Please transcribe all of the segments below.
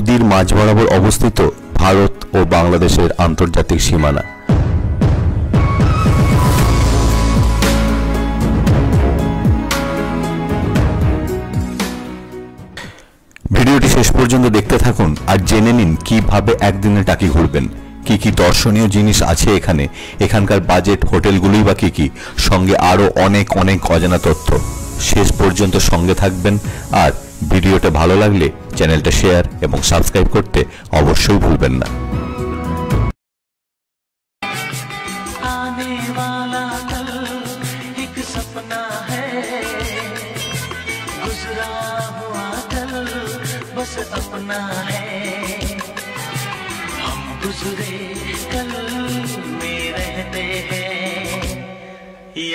নদীর মাঝ বরাবর অবস্থিত ভারত ও বাংলাদেশের আন্তর্জাতিক সীমানা। ভিডিওটি শেষ পর্যন্ত দেখতে থাকুন আর জেনে নিন কিভাবে একদিনে টাকি ঘুরবেন, কি কি দর্শনীয় জিনিস আছে এখানে, এখানকার বাজেট, হোটেলগুলোই বা কি, সঙ্গে আরো অনেক অনেক অজানা তথ্য। শেষ পর্যন্ত সঙ্গে থাকবেন আর ভিডিওটা ভালো লাগলে চ্যানেলটা শেয়ার এবং সাবস্ক্রাইব করতে অবশ্যই ভুলবেন না।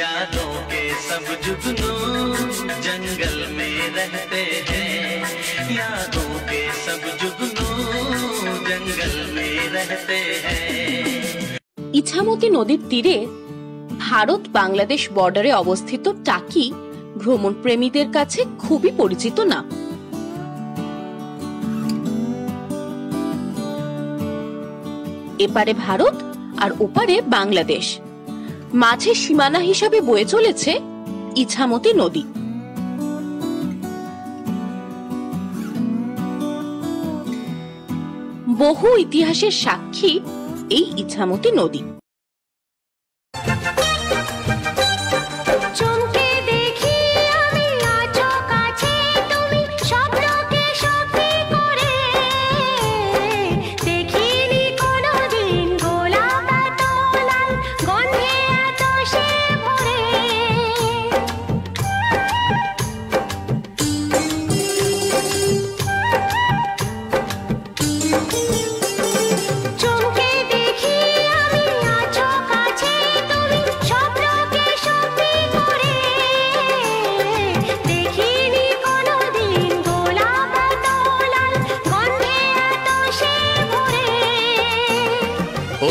यादों के सब जुगनू जंगल में रहते हैं, यादों के सब जुगनू जंगल में रहते हैं। ইছামতি নদীর তীরে ভারত বাংলাদেশ বর্ডারে অবস্থিত টাকি ভ্রমণ প্রেমীদের কাছে খুবই পরিচিত নাম। এপারে ভারত আর ওপারে বাংলাদেশ, মাঝে সীমানা হিসাবে বয়ে চলেছে ইছামতি নদী। বহু ইতিহাসের সাক্ষী এই ইছামতি নদী।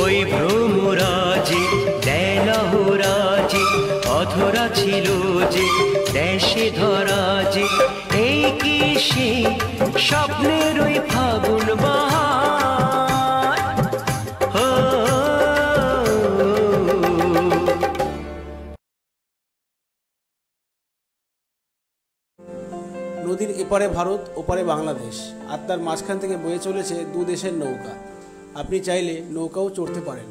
ওই ভ্রমরাজি দেলহরাজি অধরা ছিল যে দেশে ধরা যে, এই কি সে স্বপ্নের ওই ফাগুন বাহার। নদীর এপারে ভারত, ওপারে বাংলাদেশ, আর তার মাঝখান থেকে বয়ে চলেছে দু দেশের নৌকা। আপনি চাইলে নৌকাও চড়তে পারেন।